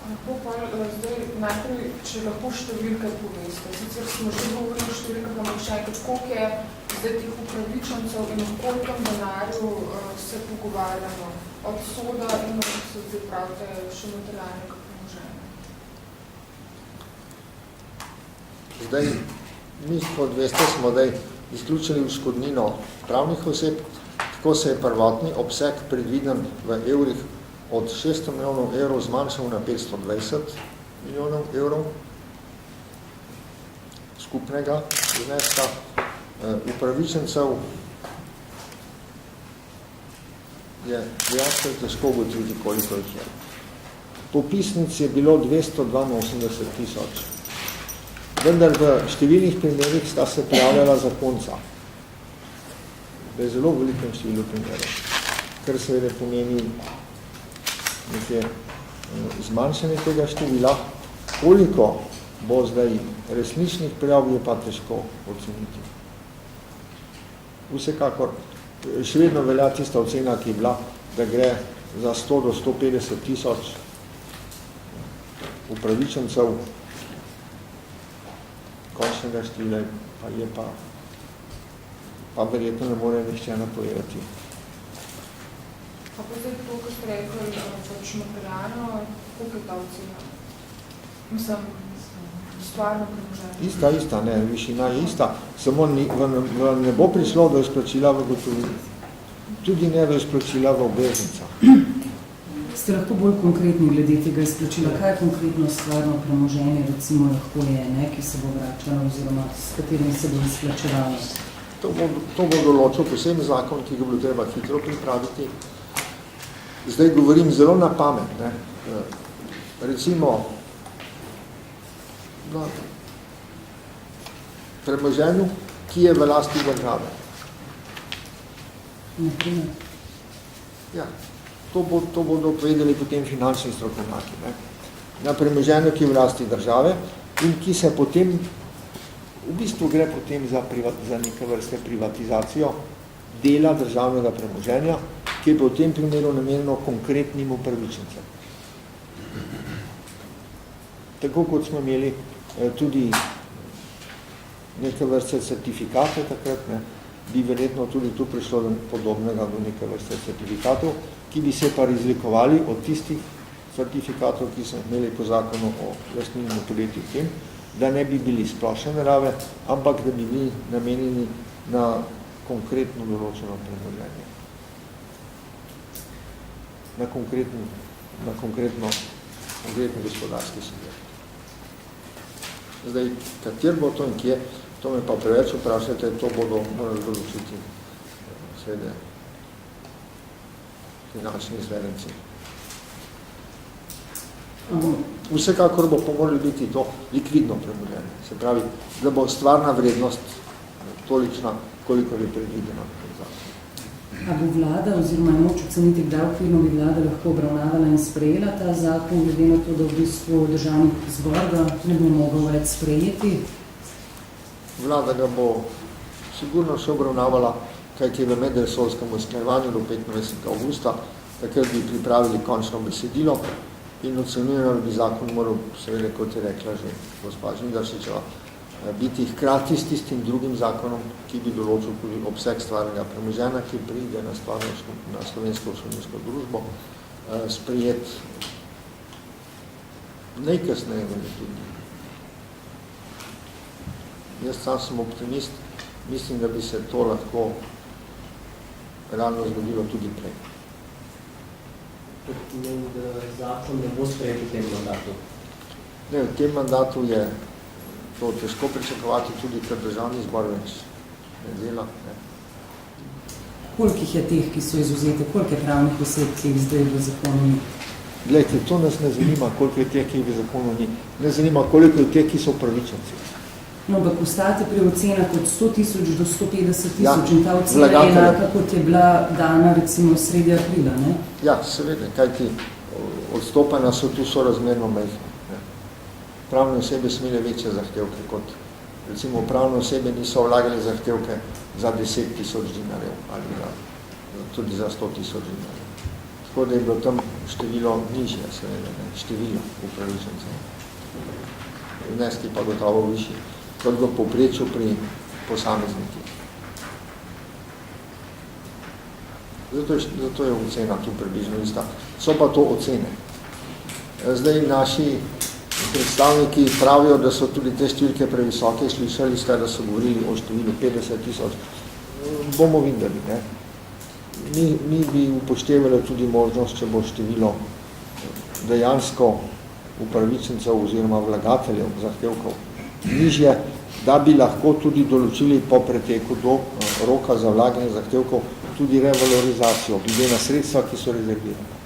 Zdaj, najprej, če lahko številke poveste. Sicer smo že govorili o številkah, pa še enkrat, koliko je zdaj tih upravičencev in v kolikem denarju se pogovarjamo od soda in od se zdaj pravite še materialnega premoženja. Zdaj, mi kot veste smo zdaj izključili škodnino pravnih oseb, tako se je prvotni obseg predviden v evrih od 600 milijonov evrov zmanjšal na 520 milijonov evrov skupnega zneska. Upravičencev je dejansko težko ugotoviti, koliko jih je. Popisnic je bilo 282 tisoč. Vendar v številnih primerih sta se prijavljala zakonca. To je zelo velikem številu primerov, kar seveda pomeni nekaj zmanjšanje tega števila. Koliko bo zdaj resničnih prijav, je pa težko oceniti. Vsekakor, še vedno velja tista ocena, ki je bila, da gre za 100 do 150 tisoč upravičencev, končnega števila pa je pa verjetno ne more nihče napovedati. Pa zdaj to, ko ste rekli, pač materialno, koliko je ta ocena? Mislim, stvarno premoženje. Ista, ne, višina je ista, samo ne bo prišlo do izplačila v gotovini. Tudi ne do izplačila v obveznicah. Ste lahko bolj konkretni glede tega izplačila? Kaj je konkretno stvarno premoženje, recimo lahko je, ne, ki se bo vračalo oziroma s katerim se bo izplačevalo? To bo določil poseben zakon, ki ga bo treba hitro pripraviti. Zdaj govorim zelo na pamet, ne. Recimo, na premoženju, ki je v lasti države. Ja, to bodo povedali potem finančni strokovnjaki, ne. Na premoženju, ki je v lasti države in ki se potem, v bistvu gre potem za neke vrste privatizacijo dela državnega premoženja, ki je v tem primeru namenjeno konkretnim upravičencem. Tako kot smo imeli tudi neke vrste certifikate takrat, ne, bi verjetno tudi tu prišlo do podobnega do neke vrste certifikatov, ki bi se pa razlikovali od tistih certifikatov, ki so imeli po zakonu o lastnini podjetij tem, da ne bi bili splošne narave, ampak da bi bili namenjeni na konkretno določeno premoženje. Na konkretno gospodarski subjekt. Zdaj, kater bo to in kje, to me pa preveč vprašajte, to bodo morali določiti seveda finančni izvedenci. Vsekakor bo pa morali biti to likvidno premoženje. Se pravi, da bo stvarna vrednost tolikšna, koliko je predvideno. A bo vlada oziroma je moč oceniti, kdaj okvirno bi vlada lahko obravnavala in sprejela ta zakon, glede na to, da v bistvu državni zbor ga ne bo mogel več sprejeti? Vlada ga bo sigurno še obravnavala, kajti v medresorskem usklajevanju do 25. avgusta, takrat bi pripravili končno besedilo in ocenjujemo, da bi zakon moral, seveda, kot je rekla že gospa Žnidaršičeva, biti hkrati s tistim drugim zakonom, ki bi določil tudi obseg stvarnega premoženja, ki pride na slovensko odškodninsko družbo, sprejet najkasneje v tudi. Jaz sam sem optimist, mislim, da bi se to lahko realno zgodilo tudi prej. To pomeni, da zakon ne bo sprejet v tem mandatu? Ne, v tem mandatu je to težko pričakovati tudi, ker državni zbor več ne dela. Ne. Kolikih je teh, ki so izvzete? Koliko je pravnih oseb, ki jih zdaj v zakonu ni? Glejte, to nas ne zanima, koliko je teh, ki jih v zakonu ni. Ne zanima, koliko je teh, ki so upravičenci. No, ampak ostate pri ocenah od 100 tisoč do 150 tisoč ja, in ta ocena je enaka, kot je bila dana recimo sredi aprila, ne? Ja, seveda, kajti odstopanja so tu sorazmerno majhne. Pravne osebe smele večje zahtevke, kot recimo pravne osebe niso vlagali zahtevke za 10 tisoč dinarjev ali tudi za 100 tisoč dinarjev. Tako da je bilo tam število nižje, seveda, ne, število upravičencev. Zneski pa gotovo višji, kot v povprečju pri posameznikih. Zato je ocena tu približno ista. So pa to ocene. Zdaj naši predstavniki pravijo, da so tudi te številke previsoke, slišali ste, da so govorili o številu 50 000. Bomo videli, ne? Mi bi upoštevali tudi možnost, če bo število dejansko upravičencev oziroma vlagateljev zahtevkov nižje, da bi lahko tudi določili po preteku do roka za vlaganje zahtevkov tudi revalorizacijo, glede na sredstva, ki so rezervirane.